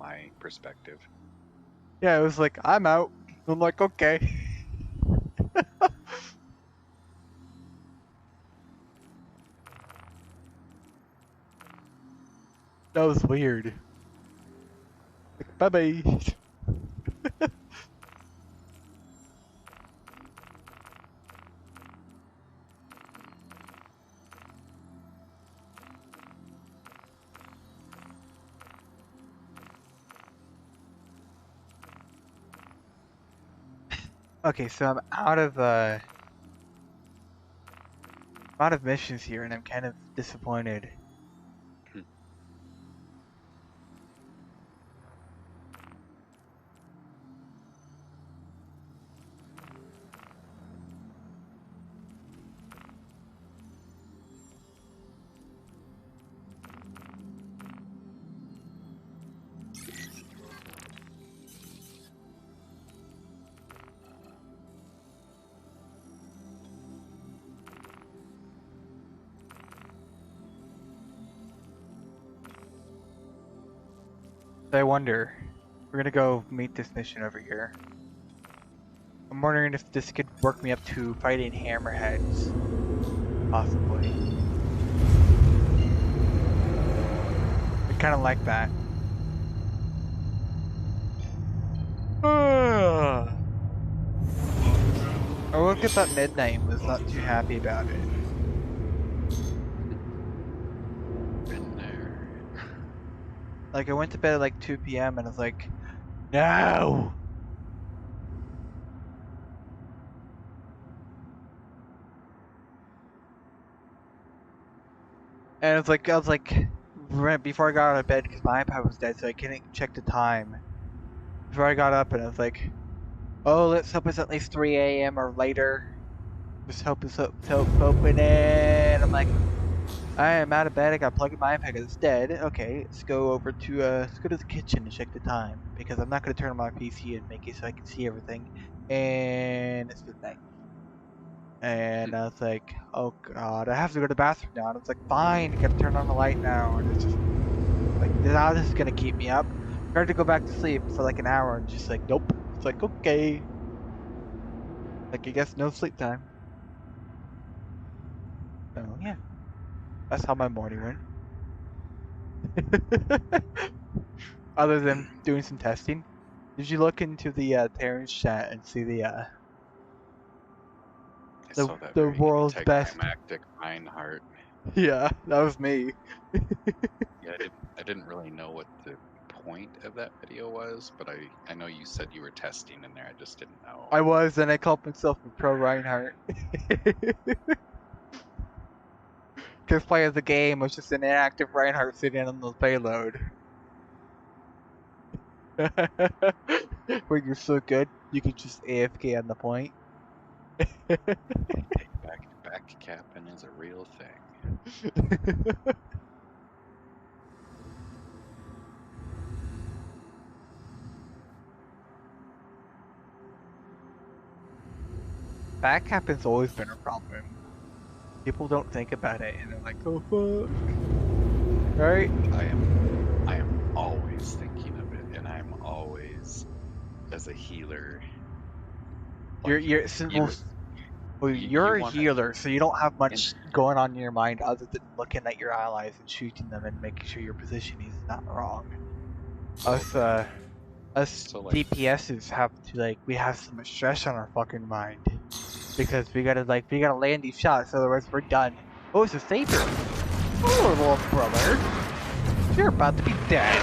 my perspective. Yeah, it was like, I'm out. I'm like, okay. That was weird. Like, bye-bye. Okay, so I'm out of missions here, and I'm kind of disappointed. So I wonder, we're gonna go meet this mission over here. I'm wondering if this could work me up to fighting hammerheads. Possibly. I kinda like that. I woke up at midnight and was not too happy about it. Been there. Like, I went to bed at like 2 p.m. and I was like, no! And it's like, I was like, right before I got out of bed, because my iPad was dead, so I couldn't check the time. Before I got up, and I was like, oh, let's hope it's at least 3 a.m. or later. Just hope it's open it. I'm like, I am out of bed, I gotta plug in my iPad, it's dead. Okay, let's go let's go to the kitchen and check the time, because I'm not gonna turn on my PC and make it so I can see everything. And it's midnight. And I was like, oh god, I have to go to the bathroom now. And it's like, fine, I gotta turn on the light now. And it's just like, now this is gonna keep me up. I tried to go back to sleep for like an hour and just like, nope. It's like, okay. Like, I guess no sleep time. So, yeah. That's how my morning went. Other than doing some testing. Did you look into the Terran's chat and see I saw that the very world's best? anticlimactic Reinhardt. Yeah, that was me. Yeah, I didn't really know what the point of that video was, but I know you said you were testing in there. I just didn't know. I was, and I called myself a pro Reinhardt. Because play of the game was just an inactive Reinhardt sitting on the payload. Where you're so good, you could just AFK on the point. Back capping is a real thing. Back capping's always been a problem. People don't think about it, and they're like, "Oh fuck!" Right? I am always thinking of it, and I'm always, as a healer. Like, you're a healer, so you don't have much going on in your mind other than looking at your allies and shooting them and making sure your positioning is not wrong. Us DPSs have to we have so much stress on our fucking mind because we gotta land these shots, otherwise we're done. Oh, it's a saber. Oh, little brother, you're about to be dead.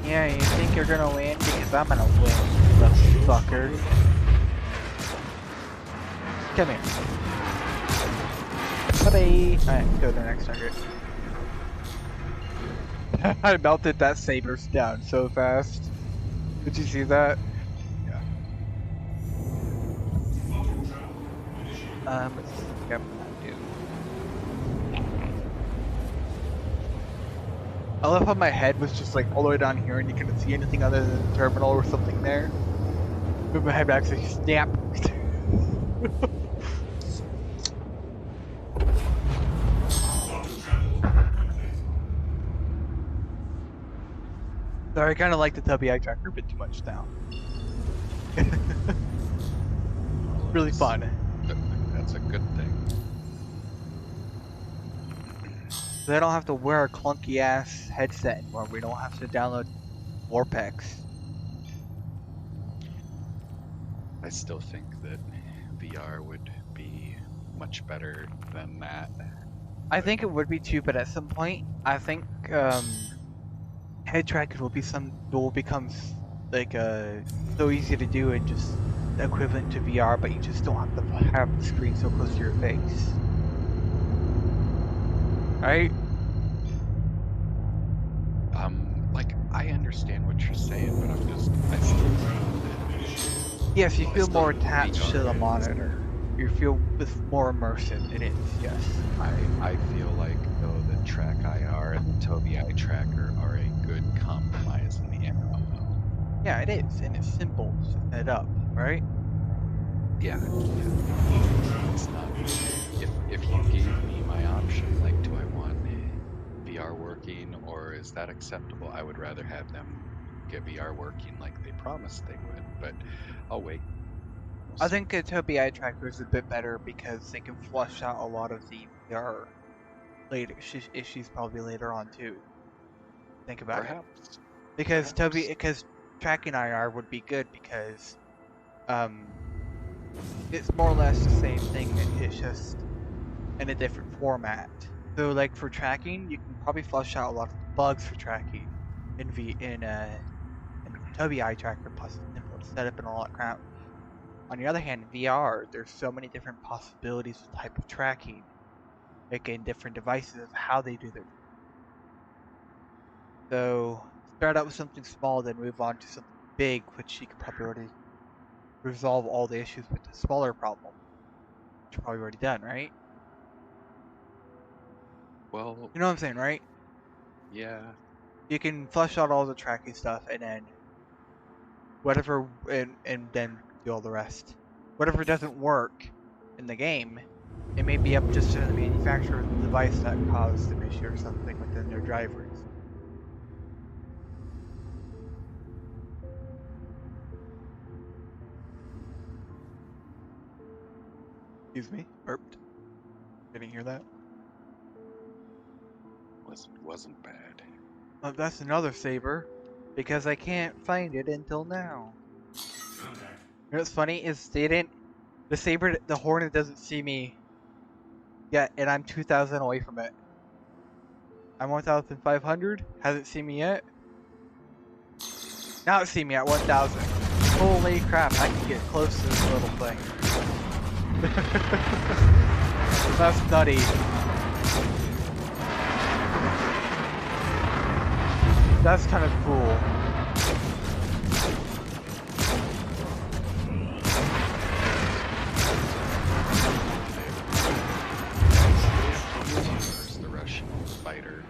Yeah, you think you're gonna win because I'm gonna win, little fucker. Come here. Bye-bye. Alright, go to the next target. I melted that saber down so fast. Did you see that? Yeah. Let's see what I'm gonna do. I love how my head was just all the way down here and you couldn't see anything other than the terminal or something there. Move my head back so you snap. Sorry, I kind of like the tubby eye tracker a bit too much now. Well, Really fun. that's a good thing. So I don't have to wear a clunky ass headset anymore. We don't have to download Warpex. I still think that VR would be much better than that. I But think it would be too, but at some point, I think head tracking will become like so easy to do and just equivalent to VR, but you just don't have to have the screen so close to your face. Right? like I understand what you're saying, but I still think Yes, you I feel still more think attached to the VR is. monitor. You feel it's more immersive. It is, yes. I feel like though the Track IR and the Tobii Eye Tracker are a good compromise in the interim. Yeah, it is, and it's simple to set it up, right? Yeah, it's not. If you gave me my option, like, do I want VR working or is that acceptable? I would rather have them get VR working like they promised they would. But I'll wait. We'll I see. think a Tobii Eye Tracker is a bit better because they can flush out a lot of the VR later issues probably later on too. Think about it. Perhaps. Because Perhaps. because tracking IR would be good because um it's more or less the same thing. It's just in a different format. So like for tracking, you can probably flush out a lot of the bugs for tracking in Tobii Eye Tracker. Plus, it's simple to set up and all that crap. On the other hand, VR, there's so many different possibilities of type of tracking, like in different devices of how they do their. So start out with something small, then move on to something big, which you could probably already resolve all the issues with the smaller problem, which you're probably already done, right? Well, You know what I'm saying, right? yeah. You can flush out all the tracking stuff, and then whatever, and then do all the rest. Whatever doesn't work in the game, it may be up just to the manufacturer of the device that caused an issue or something within their drivers. Excuse me, burped. Didn't hear that. Wasn't bad. Oh, that's another saber, because I can't find it until now. You know what's funny is the Hornet doesn't see me yet, and I'm 2,000 away from it. I'm 1,500, hasn't seen me yet. Now it's seen me at 1,000. Holy crap, I can get close to this little thing. That's nutty. That's kind of cool. There's the Russian fighter.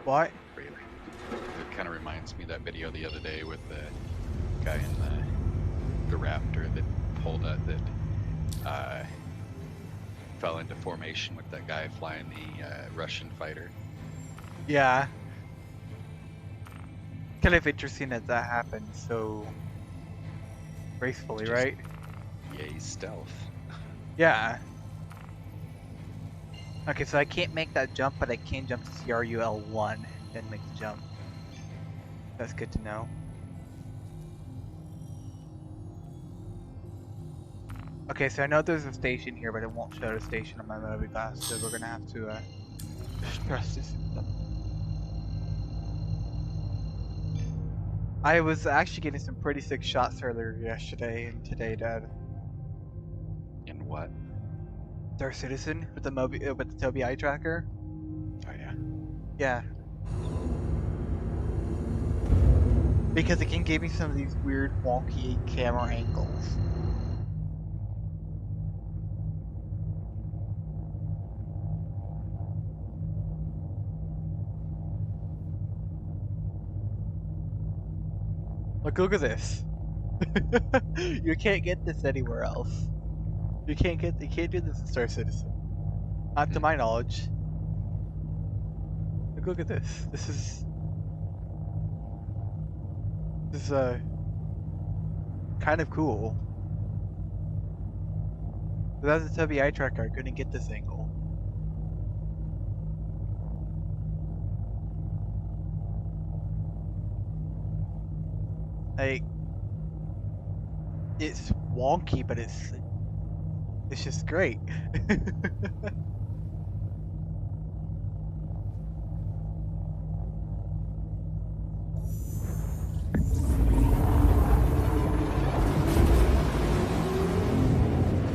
What? Really. It kind of reminds me of that video the other day with the guy in the Raptor that pulled up that fell into formation with that guy flying the Russian fighter. Yeah. Kind of interesting that that happened so gracefully, Just right? yay stealth. Yeah. Okay, so I can't make that jump, but I can jump to CRUL1 and make the jump. That's good to know. Okay, so I know there's a station here, but it won't show the station on my movie glass, so we're gonna have to stress this system. I was actually getting some pretty sick shots earlier yesterday and today, Dad. In what? Star Citizen with the with the Tobii Eye Tracker. Oh yeah. Yeah, because it can give me some of these weird wonky camera angles. Look at this. You can't get this anywhere else. You can't do this in Star Citizen. Not to my knowledge. Look at this. This is This is kind of cool. Without the tubby eye tracker, I couldn't get this angle. Like, it's wonky, but it's just great.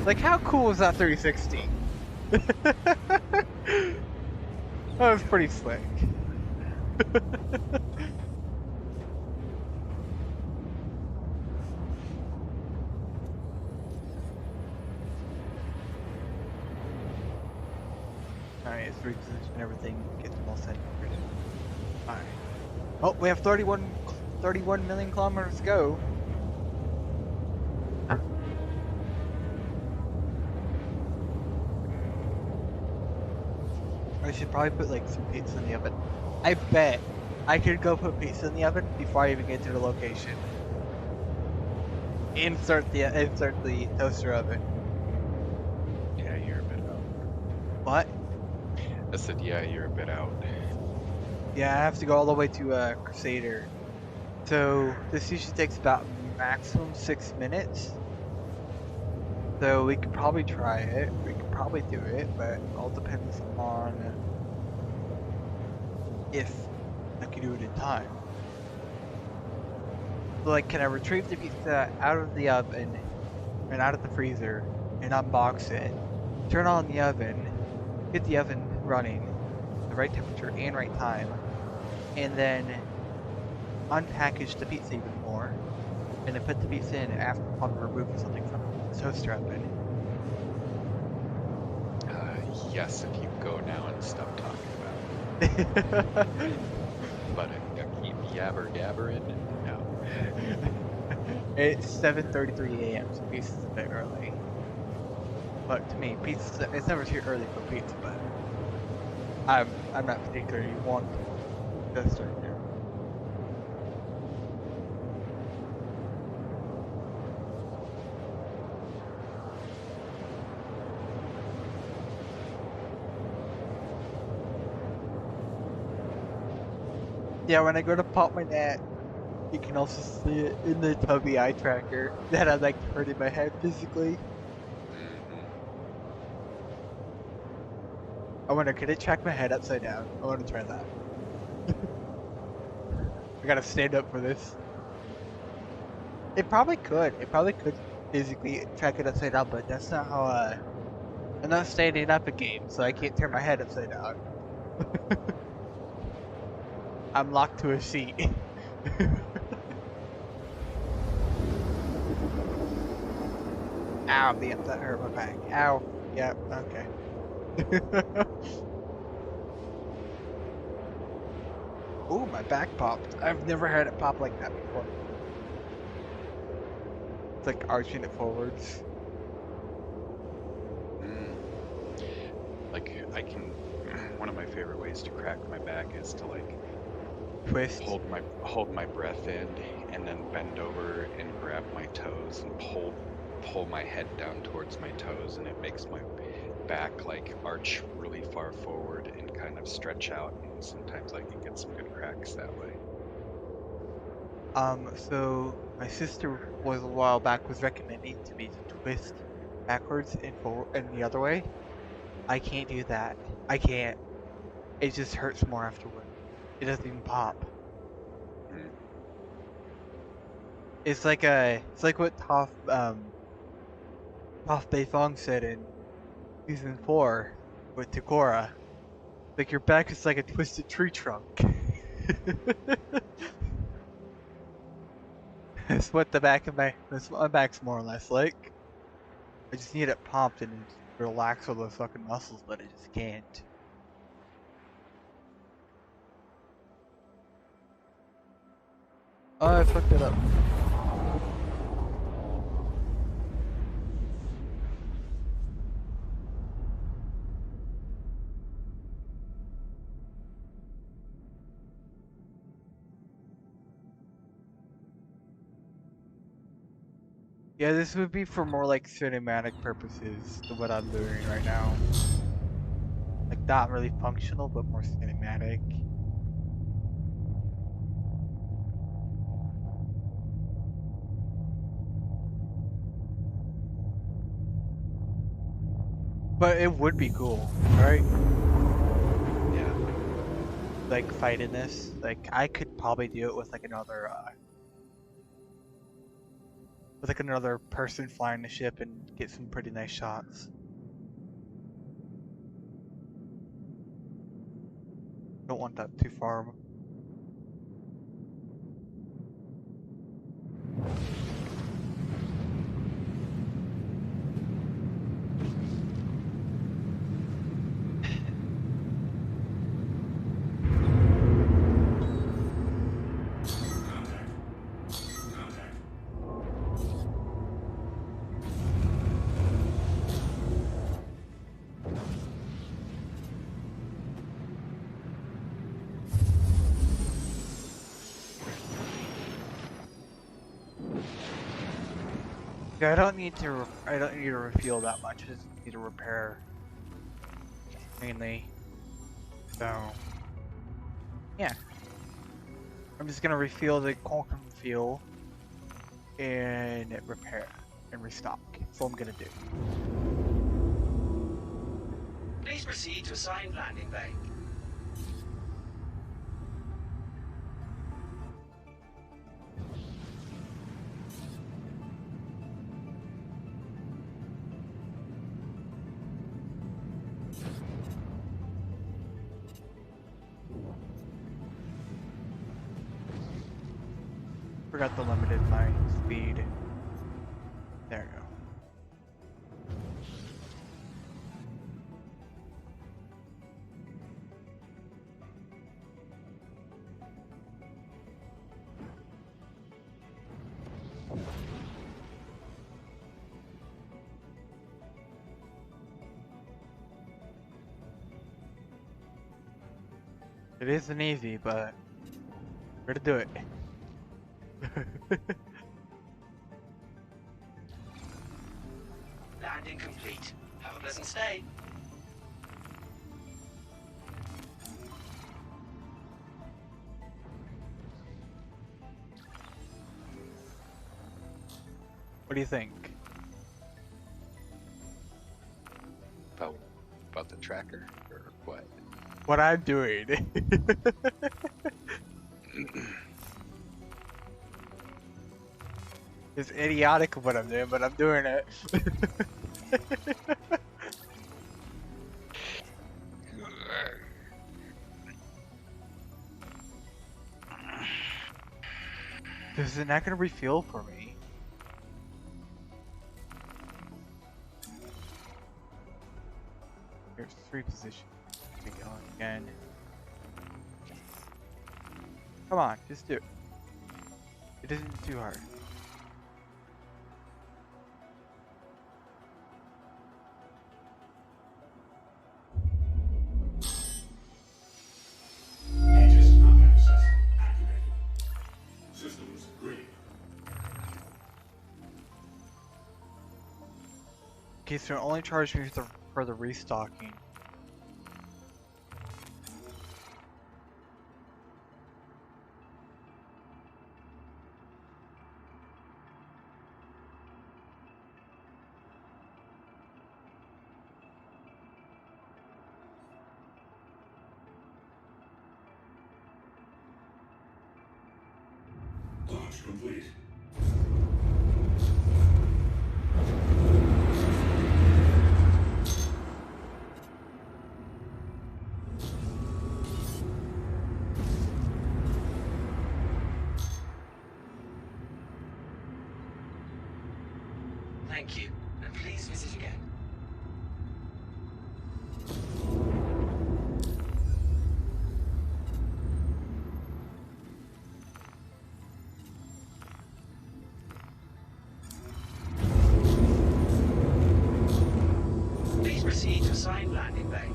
Like, how cool is that 360? That was pretty slick. Alright, it's reposition everything, get them all set. Alright. Oh, we have 31 million kilometers to go. I should probably put like some pizza in the oven. I bet I could go put pizza in the oven before I even get to the location. Insert the toaster oven. Yeah, you're a bit out. What? I said, yeah, you're a bit out. Yeah, I have to go all the way to Crusader. So this usually takes about maximum 6 minutes. So we could probably try it. We could probably do it, but it all depends on if I can do it in time. So like, can I retrieve the pizza out of the oven and out of the freezer and unbox it, turn on the oven, get the oven running, the right temperature and right time, and then unpackage the pizza even more, and then put the pizza in after upon removing something from the toaster oven. Yes, if you go now and stop talking about it. But if you keep yabber gabbering, no. It's 7:33 a.m. so pizza's a bit early. But to me, pizza it's never too early for pizza, but I'm not particularly want this right now. Yeah, when I go to pop my net, you can also see it in the tubby eye tracker that I'm like hurting my head physically. Mhm. I wonder, could it track my head upside down? I want to try that. I gotta stand up for this. It probably could. It probably could physically track it upside down, but that's not how I'm not standing up a game, so I can't turn my head upside down. I'm locked to a seat. Ow, that hurt my back. Ow. Yep, okay. Ooh, my back popped. I've never had it pop like that before. It's like arching it forwards. Mm. Like I can. One of my favorite ways to crack my back is to like Twist. hold my breath in and then bend over and grab my toes and pull my head down towards my toes, and it makes my back like arch really far forward and kind of stretch out, and sometimes I can get some good cracks that way. So my sister was a while back was recommending to me to twist backwards and forward and the other way. I can't do that. I can't. It just hurts more afterward. It doesn't even pop. Mm. It's like what Toph Beifong said in season 4 with Takora. Like your back is like a twisted tree trunk. That's what my back's more or less like. I just need it pumped and just relax all those fucking muscles, but I just can't. Oh, I fucked it up. Yeah, this would be for more like cinematic purposes than what I'm doing right now. Like not really functional, but more cinematic. But it would be cool, right? Yeah. Like fighting this. Like I could probably do it with like another person flying the ship and get some pretty nice shots. Don't want that too far. Yeah, I don't need to refuel that much. I just need to repair mainly. So yeah, I'm just gonna refuel the quantum fuel and repair and restock. That's all I'm gonna do. Please proceed to assigned landing bay. Forgot to limited my speed. There we go. It isn't easy, but we're to do it. Landing complete. Have a pleasant stay. What do you think? About about the tracker or what? What I'm doing. It's idiotic what I'm doing, but I'm doing it. Is it not gonna refuel for me? Here's 3 positions. Be going again. Come on, just do it. It isn't too hard. Aegis combat assessment activated. Systems green. Okay, so it only charged me for the restocking. Launch complete. Thank you, and please visit again. Please proceed to assigned landing bay.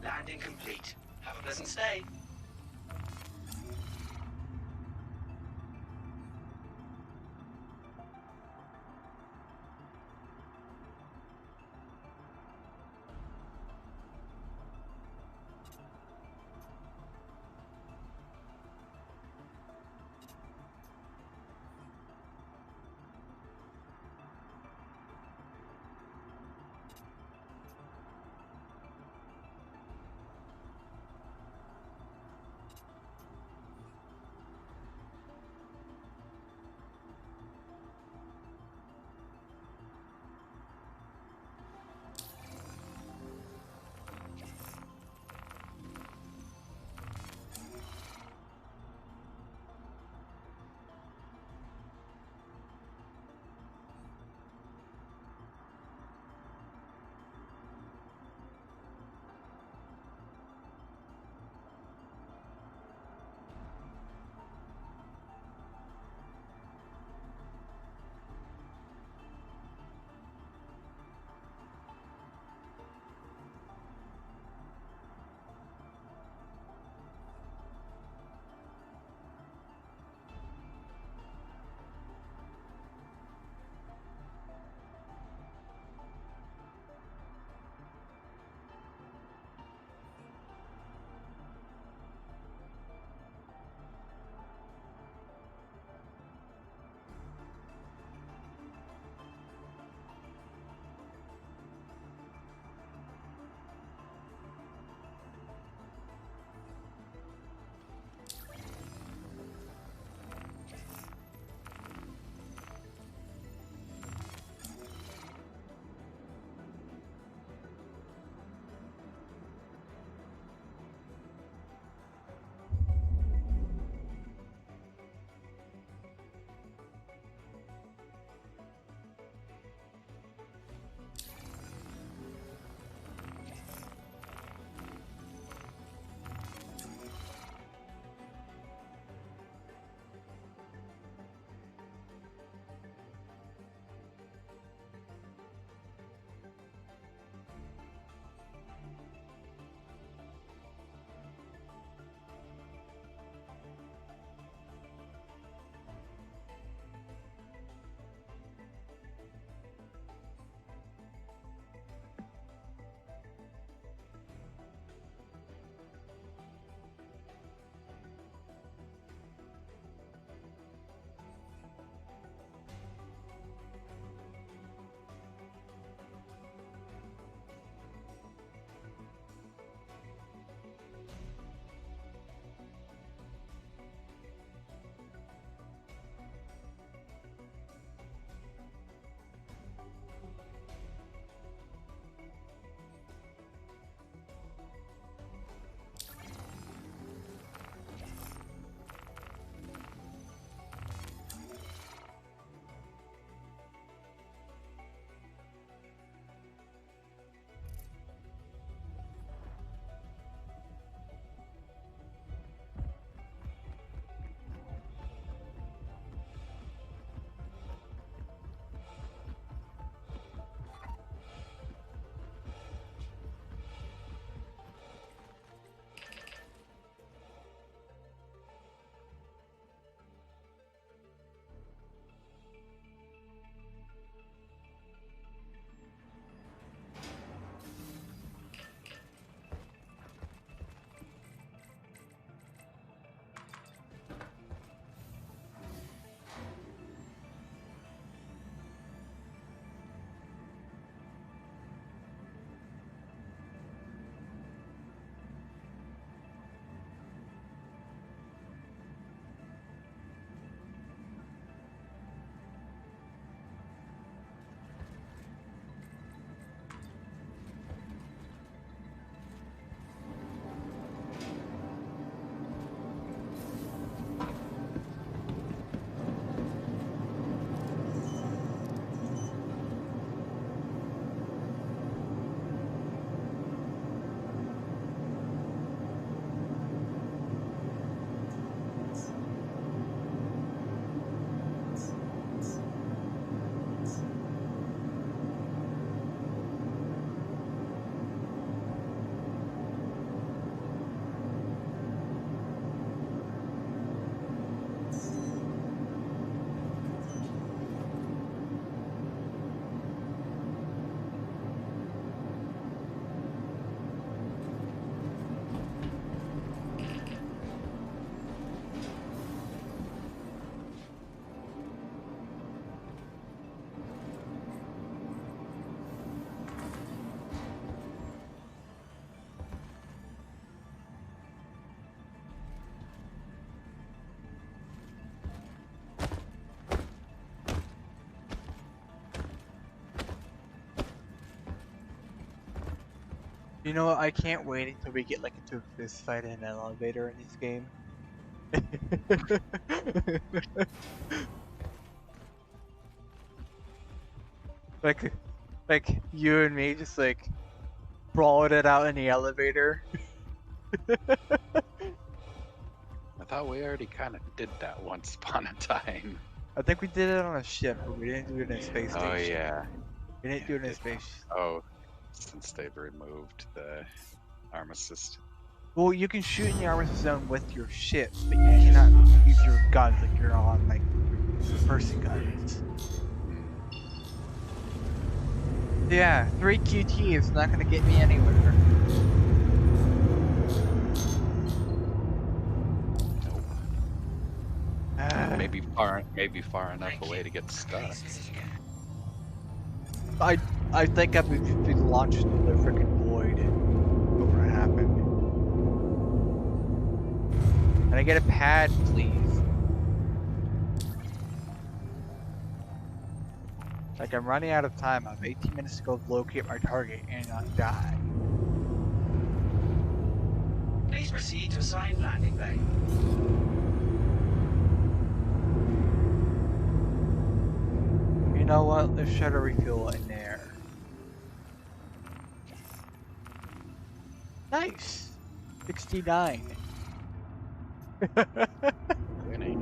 Landing complete. Have a pleasant stay. You know what? I can't wait until we get like into a fist fight in an elevator in this game. like, like you and me just like brawling it out in the elevator. I thought we already kind of did that once upon a time. I think we did it on a ship, but we didn't do it in a space Oh station. yeah, We didn't yeah, do it I in a did. space. Oh, since they've removed the armistice. Well, you can shoot in the armistice zone with your ships, but you cannot use your guns like you're on like your person guns. Hmm. Yeah, 3 QT is not gonna get me anywhere. Nope. Ah, Maybe far enough Thank away you. to get Okay, stuck. this is again. I think I've been launched into the freaking void. What's gonna happen? Can I get a pad, please? Like I'm running out of time. I have 18 minutes to go locate my target and not die. Please proceed to assigned landing bay. You know what? Let's try to refuel in there. Nice. 69. Winning.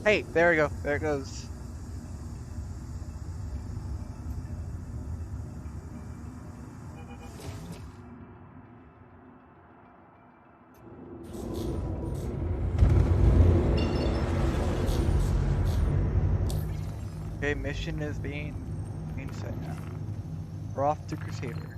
Hey, there we go. There it goes. Okay, mission is being set now. We're off to Crusader.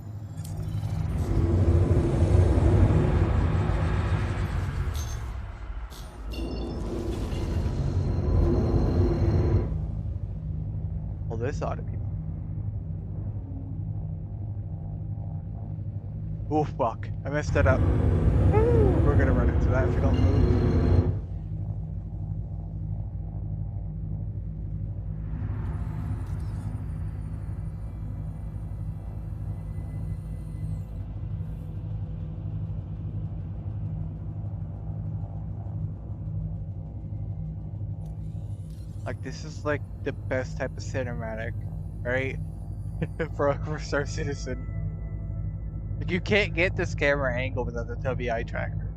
Well, this ought to be. Oh fuck! I messed it up. We're gonna run into that if we don't move. Like this is like the best type of cinematic, right? for Star Citizen. Like you can't get this camera angle without the TBI tracker.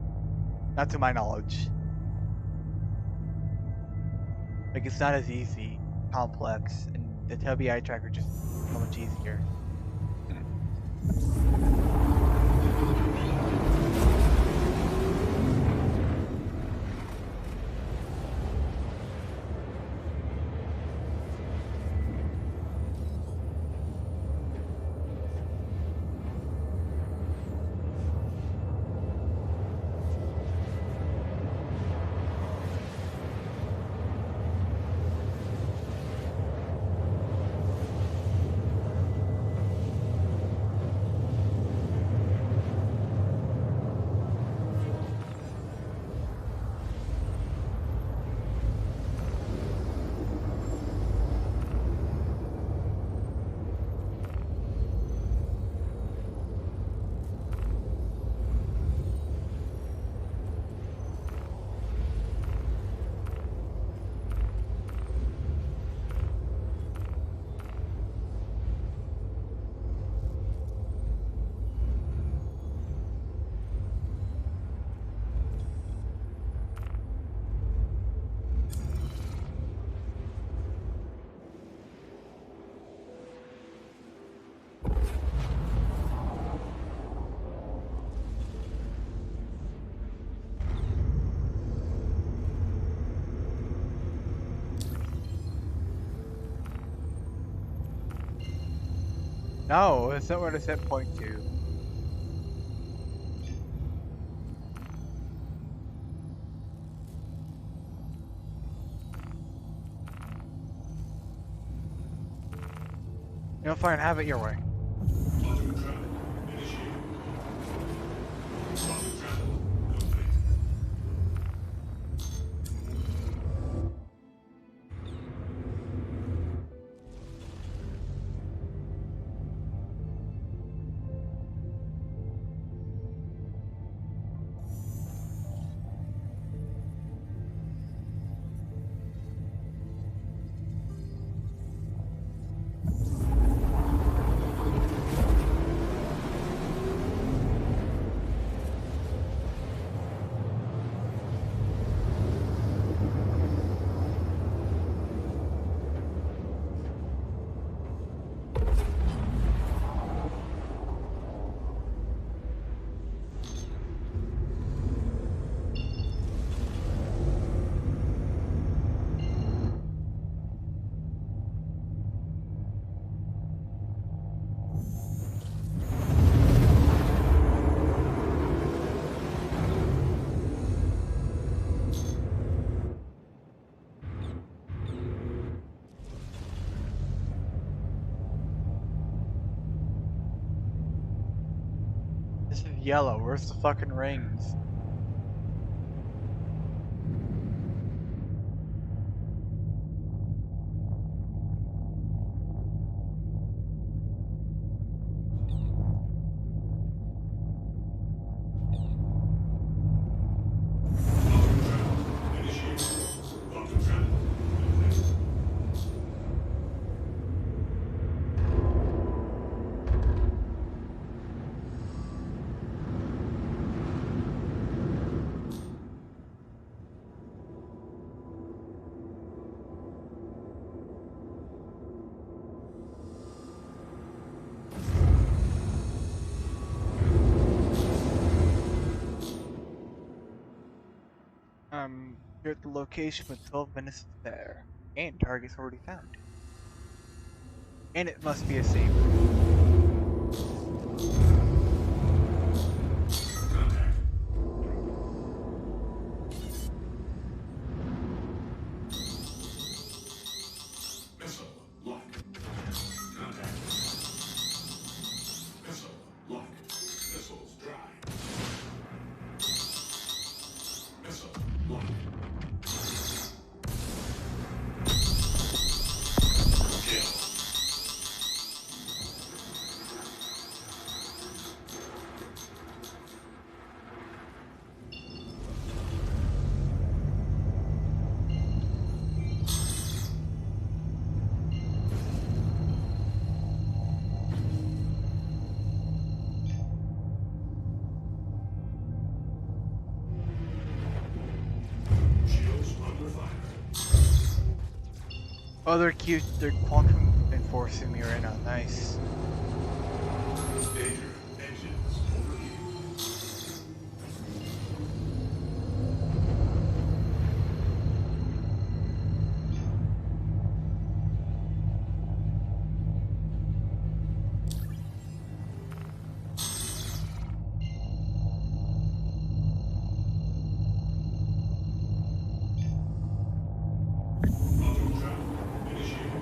Not to my knowledge. Like it's not as easy, complex, and the TBI tracker just so much easier. No, it's not what I set point to. You'll fine, have it your way. Quantum travel initiated. Quantum travel complete. yellow. Where's the fucking rings? Initiate. Quantum trap complete. You're at the location with 12 minutes to spare. And target's already found. And it must be a safe. Contact. Missile locked. Contact. Missile locked. Missiles dry. Missile locked. Kill. Shields under fire. Oh, they're cute. They're quantum enforcing me right now. Nice. Danger. Engines overheating. Quantum trap initiated.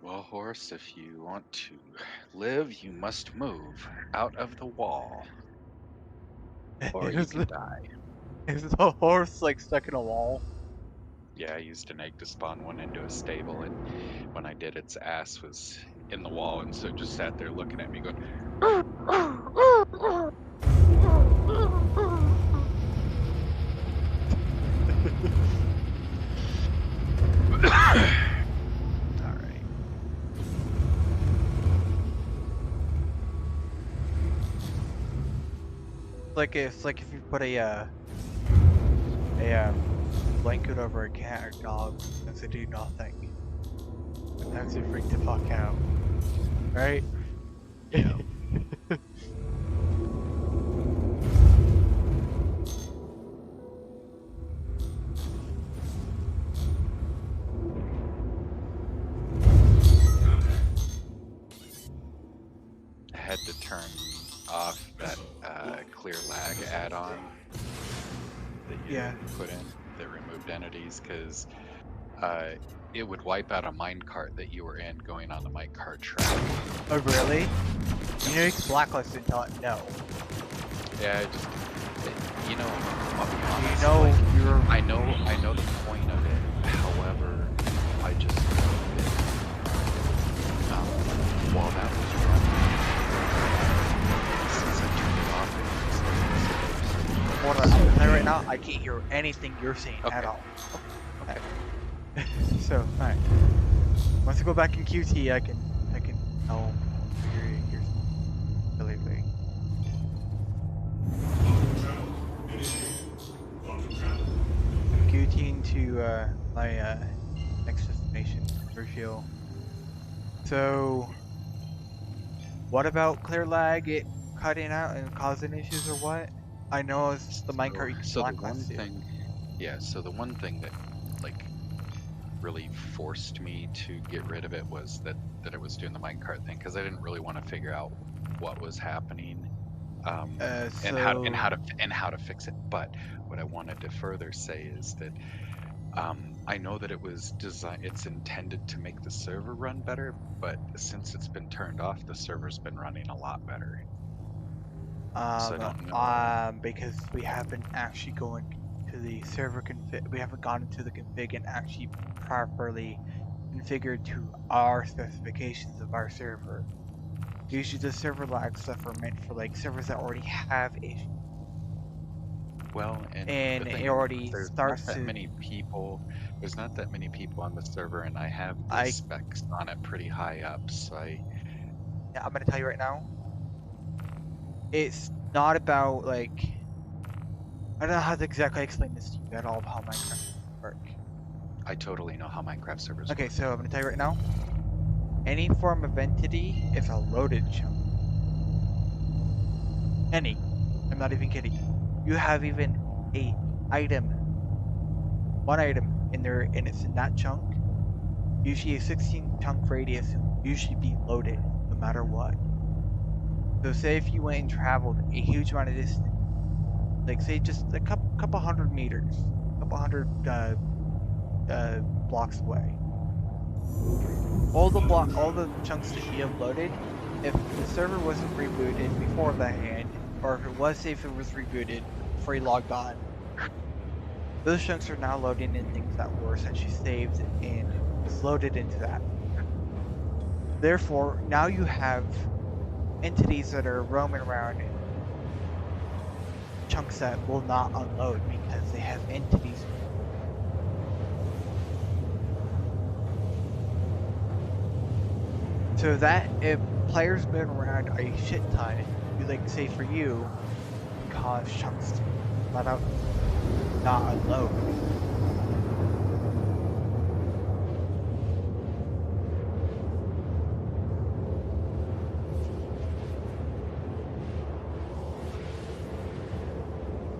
Well, horse, if you want to live, you must move out of the wall, or you Is can the, die. is the horse like stuck in a wall? Yeah, I used an egg to spawn one into a stable, and when I did, its ass was in the wall, and so it just sat there looking at me, going. All right. Like if you put blanket over a cat or dog and they do nothing. Sometimes they freak the fuck out, right? Yeah. I had to turn off that clear lag add-on that you Yeah. put in that removed entities because uh, it would wipe out a minecart that you were in going on the minecart track. Oh really? You know you can blacklist it until it no. Yeah, you know, I'll be You honest, know like, you're I know the point of it. However, I just know that while that was running, since I turned it off, Hold on, I'm gonna tell you right now, I can't hear anything you're saying at okay, all. okay. So, alright. Once I go back in QT, I can tell your clearly. I'm QTing to my next destination, Refuel. So, what about clear lag? It cutting out and causing issues or what? I know it's the minecart you can So the one blacklist too. thing, yeah, so the one thing that like really forced me to get rid of it was that it was doing the minecart thing because I didn't really want to figure out what was happening, So and how to fix it. But what I wanted to further say is that I know that it's intended to make the server run better, but since it's been turned off, the server's been running a lot better. So I don't know. because we haven't actually gone to the server config, we haven't gone into the config and actually properly configured to our specifications of our server. Usually the server lag stuff are meant for like servers that already have issues, Well, and the and thing it is, already there's not starts that to. many people. There's not that many people on the server, and I have the I specs on it pretty high up. So I'm gonna tell you right now, it's not about like I don't know how to exactly explain this to you at all of how Minecraft work. I totally know how Minecraft servers Okay, work. so I'm gonna tell you right now, any form of entity is a loaded chunk. Any. I'm not even kidding. You have even a item, one item in there, and it's in that chunk. Usually a 16 chunk radius will usually be loaded, no matter what. So say if you went and traveled a huge amount of distance, like say just a couple hundred meters, a couple hundred blocks away. All the chunks that you have loaded, if the server wasn't rebooted before that hand, or if it was safe it was rebooted before you logged on, those chunks are now loading in things that were essentially saved and was loaded into that. Therefore, now you have entities that are roaming around in chunks that will not unload because they have entities. So that if players move around a shit ton, you like say for you, cause chunks to flat out not unload.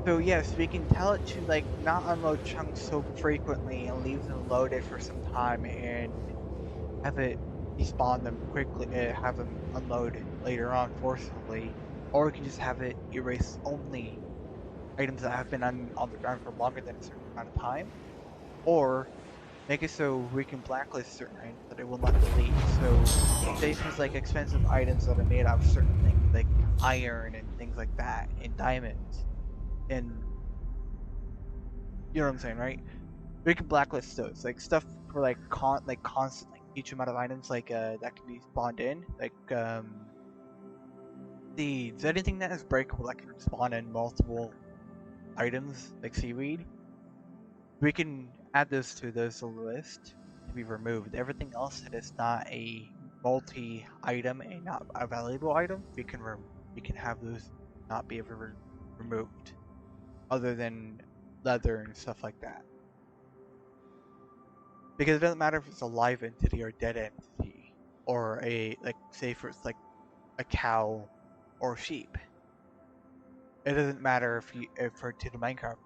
So yes, we can tell it to like not unload chunks so frequently and leave them loaded for some time and have it despawn them quickly, have them unload later on forcefully, or we can just have it erase only items that have been on the ground for longer than a certain amount of time, or make it so we can blacklist certain items that it will not delete. So, say things like expensive items that are made out of certain things, like iron and things like that, and diamonds, and you know what I'm saying, right? We can blacklist those, like stuff for like constant, like huge amount of items, like that can be spawned in, like seeds, anything that is breakable that can spawn in multiple items, like seaweed. We can add those to this list to be removed. Everything else that is not a multi-item and not a valuable item, we can have those not be ever removed, other than leather and stuff like that. Because it doesn't matter if it's a live entity or a dead entity, or a like say for it's like a cow or sheep. It doesn't matter if for to the Minecraft,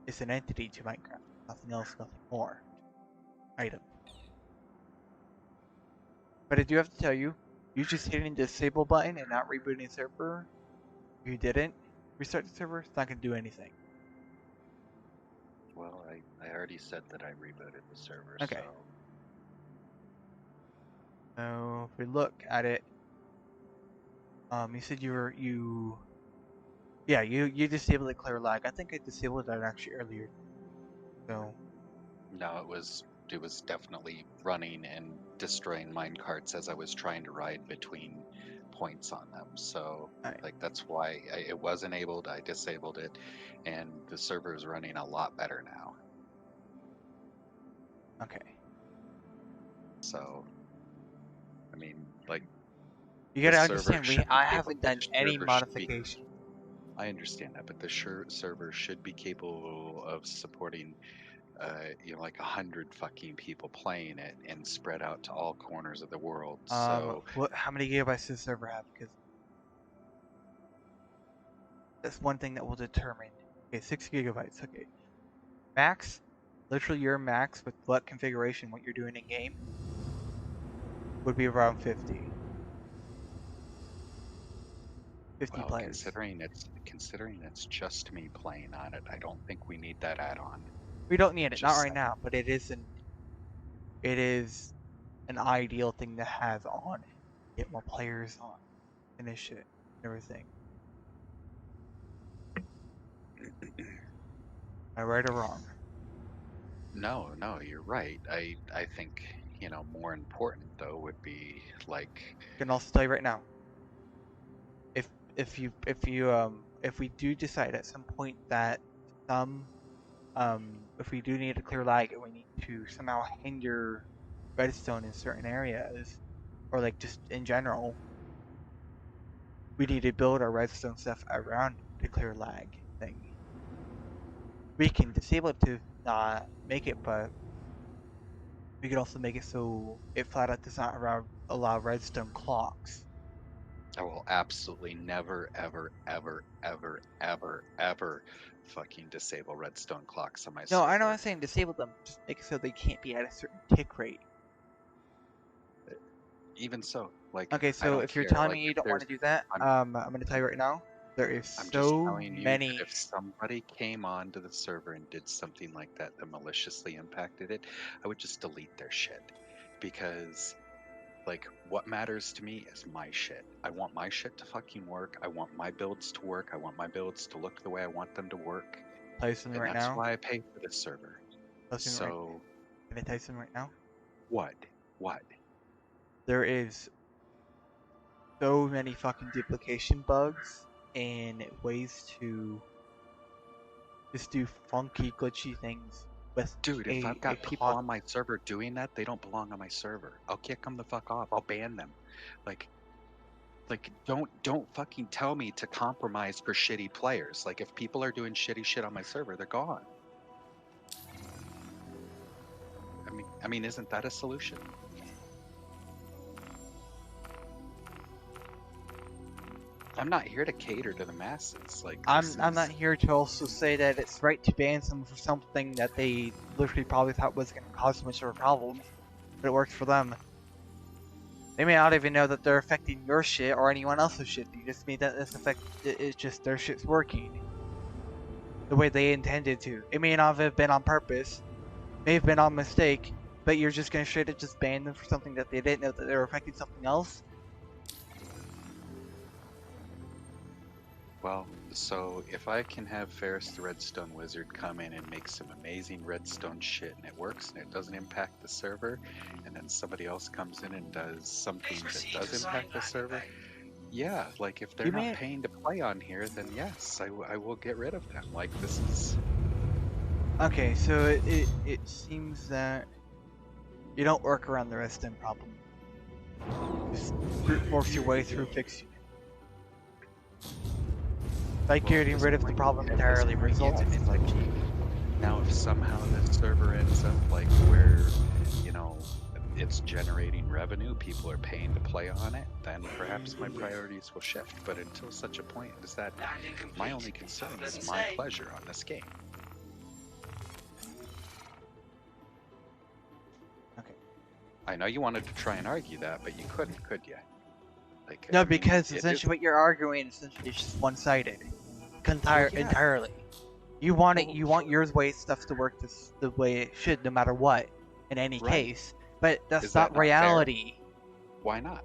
it's an entity to Minecraft. Nothing else, nothing more. Item. But I do have to tell you, you just hitting the disable button and not rebooting the server, if you didn't restart the server, it's not going to do anything. Well, I already said that I rebooted the server, Okay. so So if we look at it, you said you disabled the clear lag. I think I disabled that actually earlier. So no, it was definitely running and destroying mine carts as I was trying to ride between points on them. So alright. like that's why it was enabled. I disabled it, and the server is running a lot better now. Okay. So I mean, like You the gotta server understand, should be I capable. haven't done The any server should be. modification. I understand that, but the server should be capable of supporting, like 100 fucking people playing it and spread out to all corners of the world. So, How many gigabytes does the server have? Because that's one thing that will determine. Okay, 6 gigabytes. Okay, max. Literally, your max with what configuration, what you're doing in game, would be around 50. 50 well, players. considering it's just me playing on it, I don't think we need that add-on. We don't need it, not Just right saying. now, but it is an ideal thing to have on it. Get more players on, finish it, everything. Am I right or wrong? No, no, you're right. I think, more important though would be like, I can also tell you right now, if if we do decide at some point that some if we do need to clear lag and we need to somehow hinder redstone in certain areas, or like just in general, we need to build our redstone stuff around the clear lag thing. We can disable it to not make it, but we could also make it so it flat out does not allow redstone clocks. I will absolutely never, ever, ever, ever, ever, ever fucking disable redstone clocks on my No, I know I'm server. saying disable them, just make it so they can't be at a certain tick rate. Even so, like, Okay, I so don't if you're care. telling Like, me you if don't want there's, to do that, I'm, I'm gonna tell you right now, there is I'm just so telling you that many. if somebody came onto the server and did something like that that maliciously impacted it, I would just delete their shit. Because, like, what matters to me is my shit. I want my shit to fucking work. I want my builds to work. I want my builds to look the way I want them to work. Tell you something And right that's now. why I pay for this server. Tell you something right. So, Can I tell you something right now? what? What? There is so many fucking duplication bugs and ways to just do funky, glitchy things with Dude, if I've a got people clock. on my server doing that, they don't belong on my server. I'll kick them the fuck off. I'll ban them. Like, don't fucking tell me to compromise for shitty players. Like, if people are doing shitty shit on my server, they're gone. I mean, isn't that a solution? I'm not here to cater to the masses. Like, this I'm not is here to also say that it's right to ban someone for something that they literally probably thought was going to cause so much of a problem, but it works for them. They may not even know that they're affecting your shit or anyone else's shit. They just mean that it's just their shit's working the way they intended to. It may not have been on purpose, may have been on mistake, but you're just gonna straight up just ban them for something that they didn't know that they were affecting something else? Well, so if I can have Ferris the Redstone Wizard come in and make some amazing redstone shit and it works and it doesn't impact the server, and then somebody else comes in and does something Please that proceed to does assigned impact the landing server, bay. yeah, like if they're You not may paying to play on here, then yes, I will get rid of them. Like this is, Okay, so it seems that you don't work around the redstone problem. Just brute force your way through fixing it. Like well, getting rid of the problem entirely results in yes. Like SMG. now, if somehow the server ends up like where, you know, it's generating revenue, people are paying to play on it, then perhaps my priorities will shift. But until such a point as that, Landing my complete. only concern Have a is pleasant my stay. pleasure on this game. Okay. I know you wanted to try and argue that, but you couldn't, could you? Like, No, I mean, because it is. essentially what you're arguing essentially is just one-sided. Well, yeah. Entirely. You want it. Well, You want your way stuff to work the way it should, no matter what, in any right. case. But that's Is that not not fair? reality. Why not?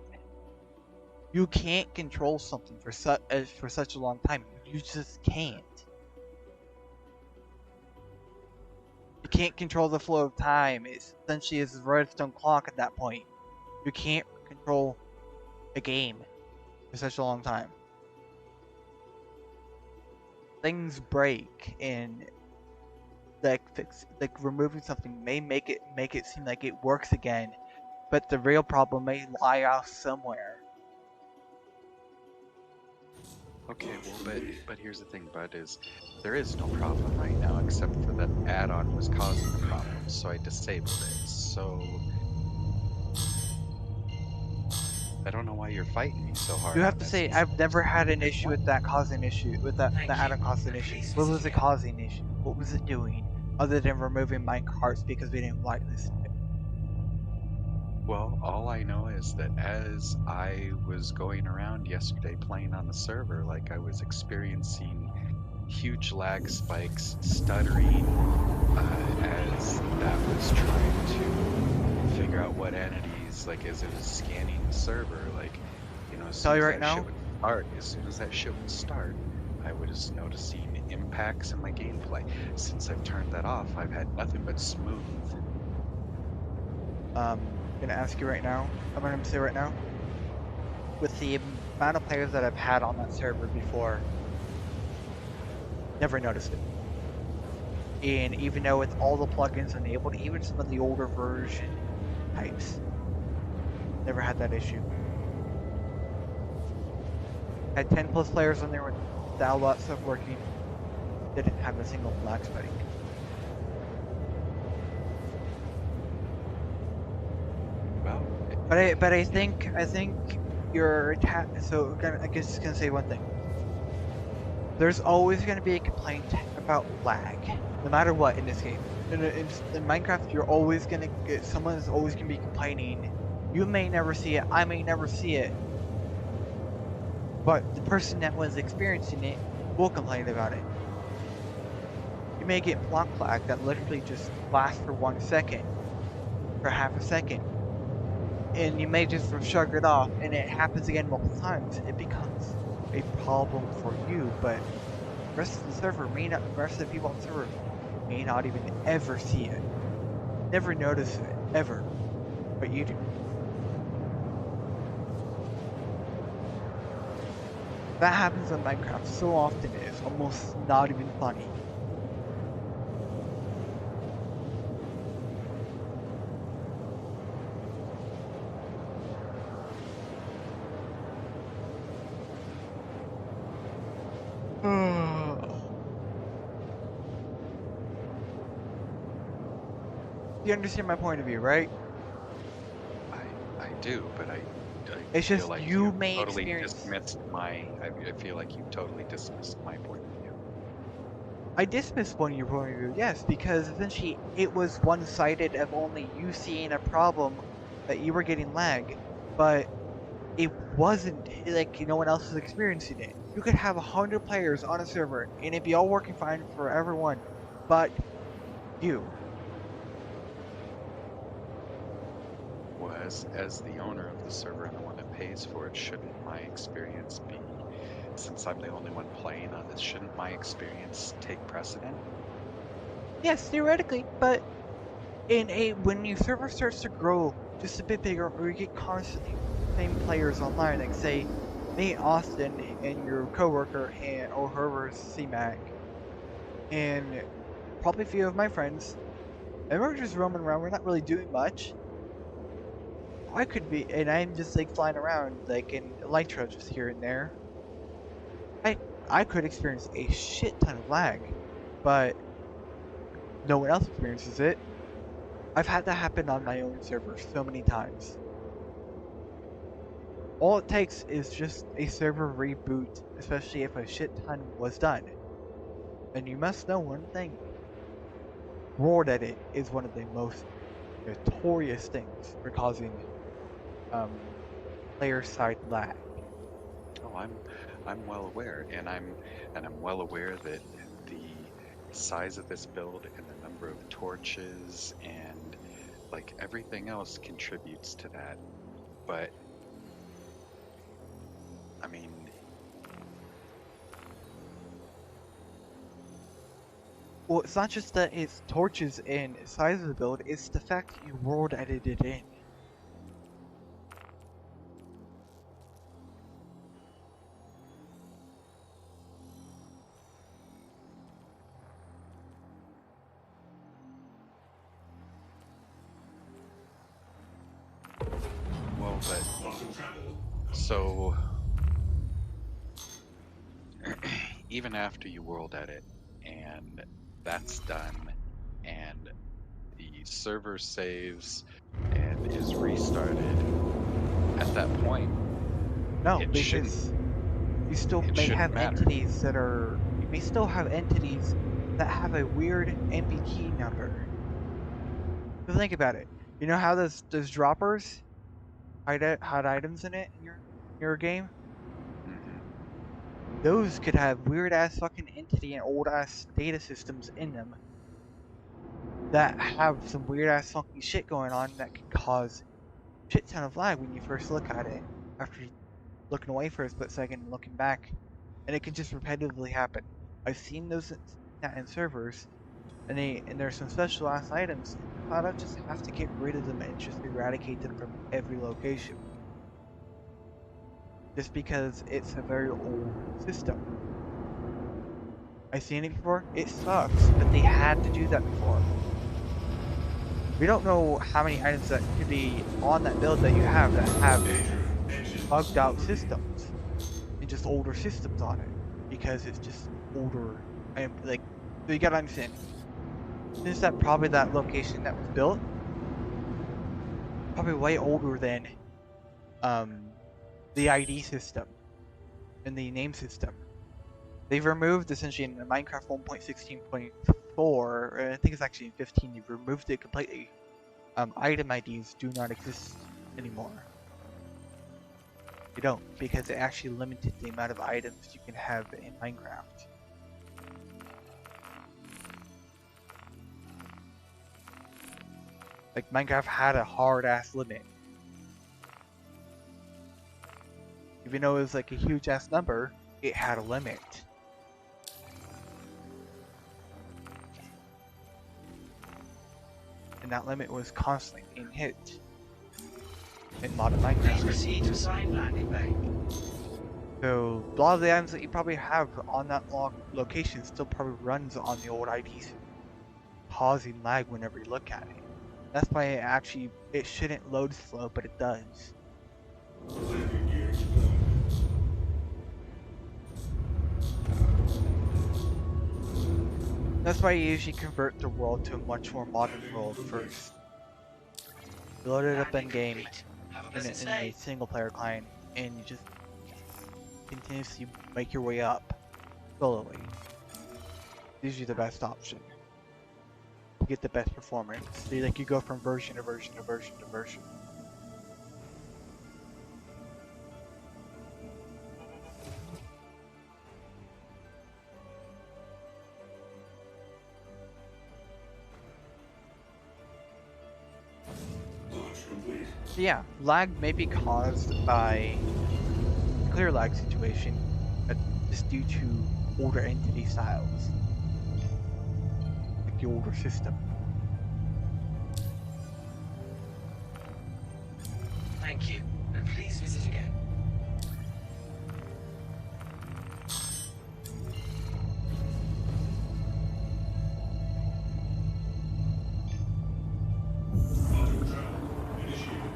You can't control something for such a long time. You just can't. You can't control the flow of time. It's essentially is a redstone clock at that point. You can't control a game for such a long time. Things break, and like removing something may make it seem like it works again, but the real problem may lie out somewhere. Okay, well, but here's the thing, Bud, is there is no problem right now except for that add-on was causing the problem, so I disabled it. So I don't know why you're fighting me so hard You have on to this. say I've never had an issue with that causing issue with that Thank add-on you. causing And issue. please What was proceed it again. causing issue? What was it doing other than removing minecarts because we didn't like this? Well, all I know is that as I was going around yesterday playing on the server, like I was experiencing huge lag spikes, stuttering, as that was trying to figure out what entities, like as it was scanning the server, like, you know, as Tell soon you as right that shit now, would start, I was noticing impacts in my gameplay. Since I've turned that off, I've had nothing but smooth. gonna ask you right now. I'm gonna say right now, with the amount of players that I've had on that server before, never noticed it. And even though with all the plugins enabled, even some of the older version types, never had that issue. Had 10 plus players on there with all that stuff working, didn't have a single black spike. Well, But I think you're so I guess just gonna say one thing. There's always gonna be a complaint about lag, no matter what in this game. In Minecraft, you're always gonna get someone's always gonna be complaining. You may never see it. I may never see it. But the person that was experiencing it will complain about it. You may get block lag that literally just lasts for 1 second, for half a second, and you may just shrug it off, and it happens again multiple times. It becomes a problem for you, but the rest of the server may not. The rest of the people on the server may not even ever see it, never notice it ever, but you do. That happens in Minecraft so often it's almost not even funny. You understand my point of view, right? I do, but I It's feel just like you you may totally experience. dismissed I feel like you totally dismissed my point of view. I dismissed one of your point of view, yes, because essentially it was one-sided of only you seeing a problem that you were getting lag, but it wasn't like no one else was experiencing it. You could have 100 players on a server and it'd be all working fine for everyone, but you. as the owner of the server and the one that pays for it, shouldn't my experience be, since I'm the only one playing on this, shouldn't my experience take precedent? Yes, theoretically, but when your server starts to grow just a bit bigger, or you get constantly same players online, like say me, Austin, and your coworker, and or whoever's C-Mac, and probably a few of my friends, and we're just roaming around. We're not really doing much. I could be, and I'm just like flying around, like in Elytra, just here and there. I I could experience a shit ton of lag, but no one else experiences it. I've had that happen on my own server so many times. All it takes is just a server reboot, especially if a shit ton was done. And you must know one thing. World edit is one of the most notorious things for causing um, player side lag. Oh, I'm well aware, and I'm well aware that the size of this build and the number of torches and like everything else contributes to that. But I mean, Well, it's not just that it's torches and size of the build, it's the fact that you world edited in. well, but Quantum travel. so even after you world edit and that's done and the server saves and is restarted, at that point No, it shouldn't because you still it may shouldn't have matter. entities that are. You may still have entities that have a weird NV key number. So think about it. You know how those droppers had items in it in your game? Hmm. Those could have weird ass fucking entity and old ass data systems in them that have some weird ass funky shit going on that can cause shit ton of lag when you first look at it after looking away for a split second and looking back, and it can just repetitively happen. I've seen those in servers, and there's some special ass items. And I just have to get rid of them and just eradicate them from every location, just because it's a very old system. I've seen it before. It sucks, but they had to do that before. We don't know how many items that could be on that build that you have that have Danger. Engines bugged out overheating. systems and just older systems on it because it's just older. And like, so you gotta understand, since that location that was built probably way older than um the ID system and the name system. They've removed essentially in the Minecraft 1.16.4, I think it's actually in 15. They've removed it completely. Item IDs do not exist anymore. They don't, because it actually limited the amount of items you can have in Minecraft. Like, Minecraft had a hard ass limit. Even though it was like a huge ass number, it had a limit. And that limit was constantly being hit in modern Please Minecraft. proceed to assigned landing bay. So a lot of the items that you probably have on that location still probably runs on the old ID system, causing lag whenever you look at it. That's why it shouldn't load slow, but it does. Landing gear deployed. That's why you usually convert the world to a much more modern world first. You load it up in Landing game complete. Have a in pleasant a stay. single player client, and you just continuously make your way up slowly. It's usually the best option to get the best performance. So you go from version to version to version to version. Launch complete. Yeah, lag may be caused by a clear lag situation, but just due to older entity styles, like the older system. Thank you, and please visit again. Auto travel initiated.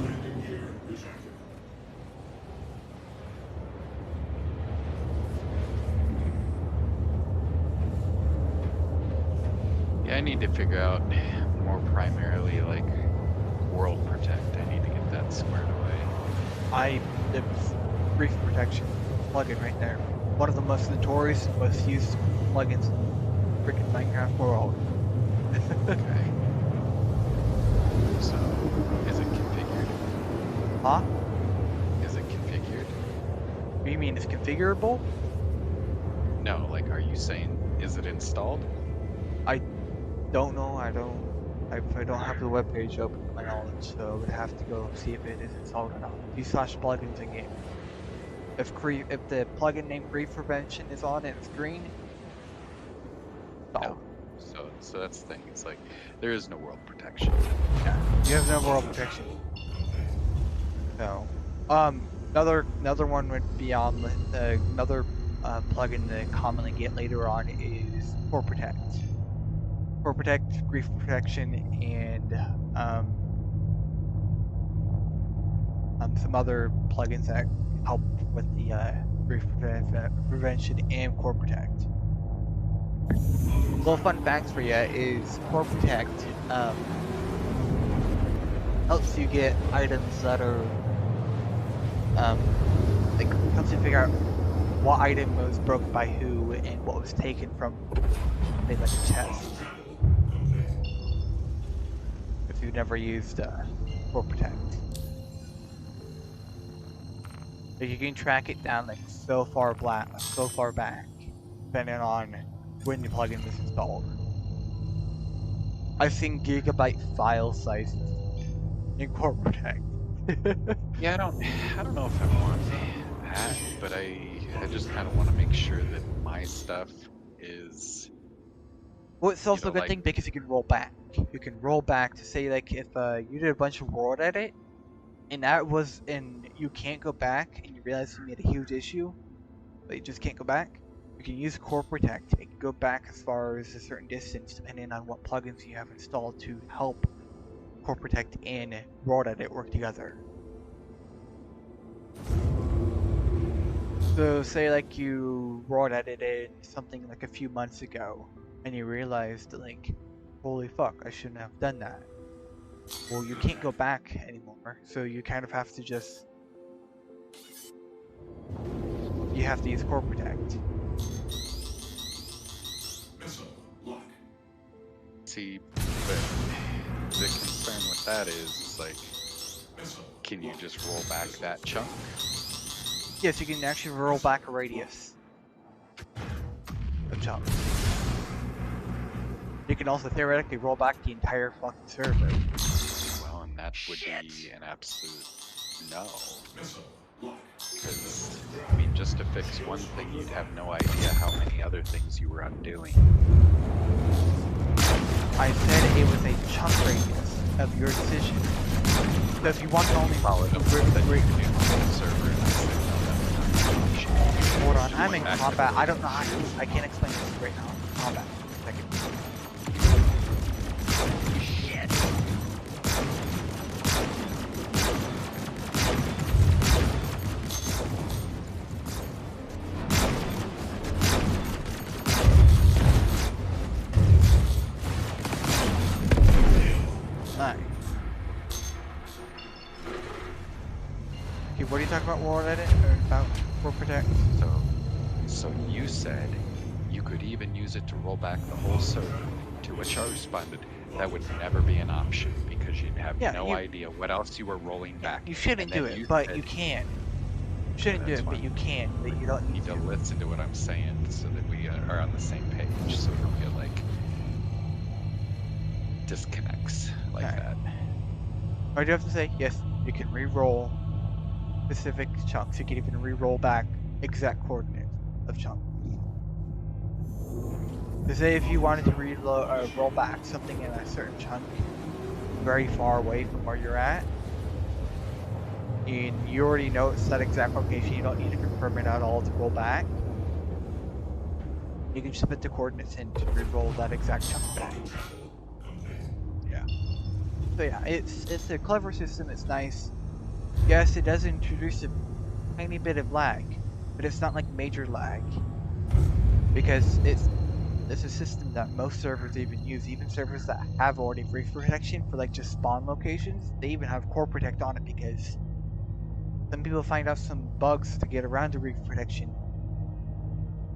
Landing gear retracted. Yeah, I need to figure out more primarily like world protect. I need to get that squared away. It's brief protection plugin right there. One of the most notorious, most used plugins in freaking Minecraft world. Okay. So, is it configured? Huh? Is it configured? What do you mean it's configurable? No, like, are you saying, is it installed? Don't know. I don't have the webpage open to my knowledge, so I would have to go see if it is installed or not. /plugins in game. If the plugin named Grief Prevention is on and it's green, No. installed. So that's the thing. It's like, there is no world protection. Yeah. You have no world protection. No. Another one would be on another plugin that I commonly get later on is Core Protect. Core Protect, Grief Protection, and some other plugins that help with the grief prevention and Core Protect. Little fun facts for you is Core Protect helps you get items that are like helps you figure out what item was broken by who and what was taken from say like a chest. If you've never used Core Protect. Like you can track it down like so far back, depending on when the plugin was installed. I've seen gigabyte file sizes in Core Protect. Yeah, I don't know if I want that, but I just kind of want to make sure that my stuff is, Well, it's also a good like, thing because you can roll back. You can roll back to say like if you did a bunch of world edit, and you can't go back, and you realize you made a huge issue, but you just can't go back. You can use Core Protect. It can go back as far as a certain distance, depending on what plugins you have installed to help Core Protect and World Edit work together. So, say like you World Edited something like a few months ago, and you realized like, holy fuck, I shouldn't have done that. Well, you can't go back anymore, so you kind of have to just... You have to use Core Protect. Missile lock. see, but the concern with that is like, Missile. can you just roll back that chunk? Yes, you can actually roll back a radius of chunk. You can also theoretically roll back the entire fucking server. Well, and that would be an absolute no. Missile lock. Because, I mean, just to fix one thing, you'd have no idea how many other things you were undoing. I said it was a chunk radius of your decision. So if you want to only Well, it re- that you re- can do the whole server and that's like, no, that's not an option. hold on, I'm in Back to- combat. I don't know how to, I can't explain this right now. Combat. Second. Shit. Nice. Okay, what are you talking about, World Edit? Or about World Protect? So you said you could even use it to roll back the whole server, to which I responded, that would never be an option because you'd have Yeah, no you- idea what else you were rolling back. You shouldn't And do then it, you but said you can. You shouldn't do That's it, but fine. you can. But you don't you need need to to. listen to what I'm saying so that we are on the same page, so that we get like disconnects. like Okay. that. I do have to say, yes, you can re-roll specific chunks. You can even re-roll back exact coordinates of chunks. To say if you wanted to roll back something in a certain chunk very far away from where you're at, and you already know it's that exact location, you don't need to confirm it at all to roll back. You can just put the coordinates in to re-roll that exact chunk back. Yeah. So yeah, it's a clever system. It's nice. Yes, it does introduce a tiny bit of lag, but it's not like major lag because it's a system that most servers even use. Even servers that have already reef protection for like just spawn locations, they even have core protect on it because some people find out some bugs to get around the reef protection.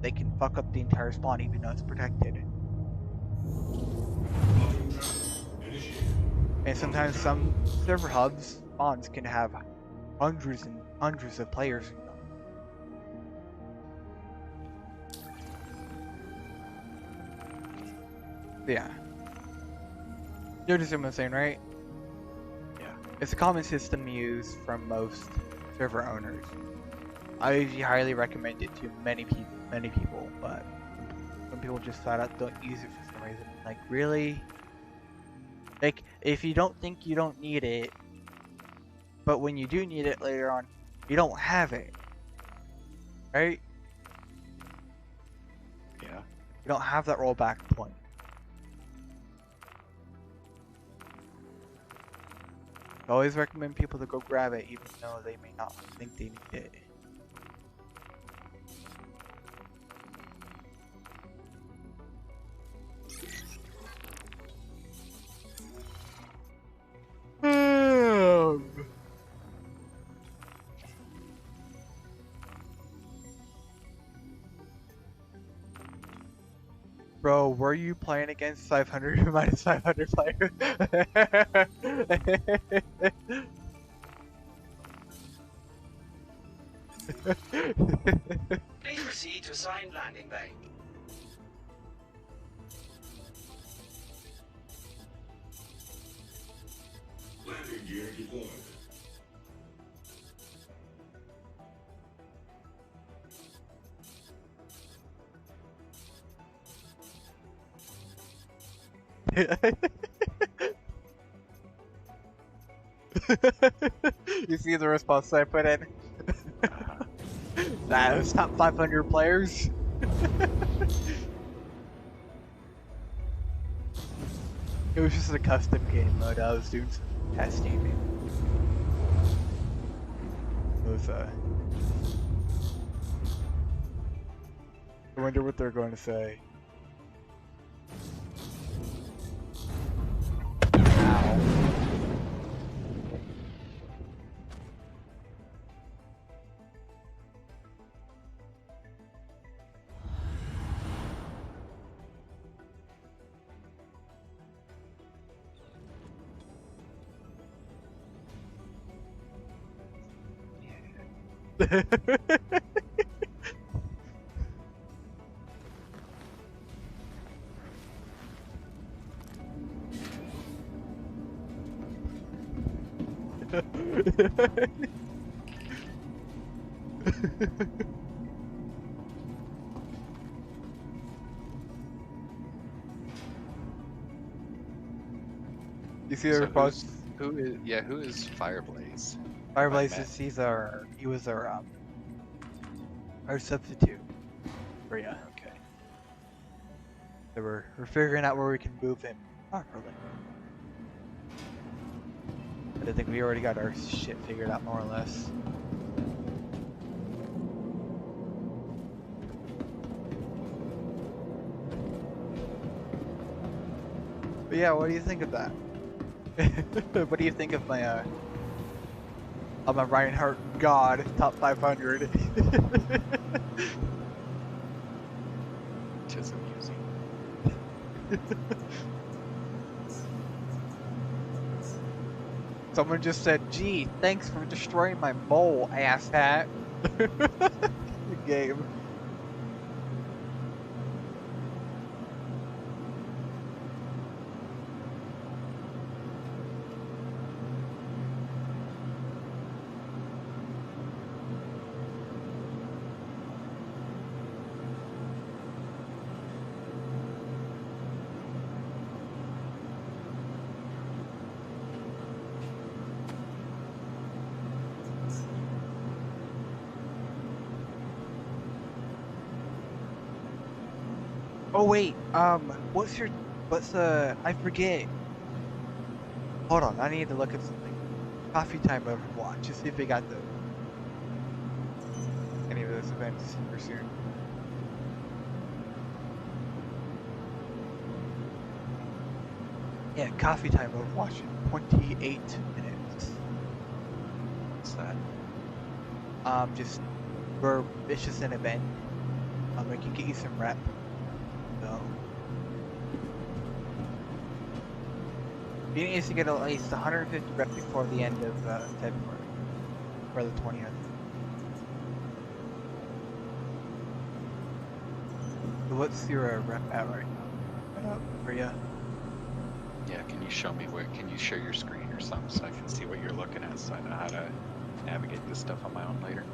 They can fuck up the entire spawn even though it's protected. And sometimes some server hubs spawns can have hundreds and hundreds of players in them. Yeah. You understand what I'm saying, right? Yeah. It's a common system used from most server owners. I usually highly recommend it to many people, but some people just flat out don't use it for some reason. Like, really? Like, if you don't think you don't need it, but when you do need it later on, you don't have it. Right? Yeah. You don't have that rollback point. I always recommend people to go grab it even though they may not think they need it. Bro, were you playing against 500 minus 500 players? Please proceed to assigned landing bay. Landing gear deployed. You see the response I put in? Uh-huh. That was top 500 players. It was just a custom game mode. I was doing some testing. It was I wonder what they're going to say. Ow. You see the So response? who is Fireblaze? Fireblaze Matt. is he was our substitute for ya. Okay. So we're figuring out where we can move him properly. But I think we already got our shit figured out more or less. But yeah, what do you think of that? What do you think of my I'm a Reinhardt God top 500? Tis amusing. Someone just said, "Gee, thanks for destroying my mole, asshat." Game. Oh wait, what's I forget. Hold on, I need to look at something. Coffee time Overwatch to see if they got any of those events super soon. Yeah, coffee time Overwatch in 28 minutes. What's that? Just where it's just an event. It can get you some rep. So you need to get at least 150 rep before the end of February, or the 20th. So what's your rep at right now? Right up for you? Yeah, can you show me where? Can you share your screen or something so I can see what you're looking at so I know how to navigate this stuff on my own later?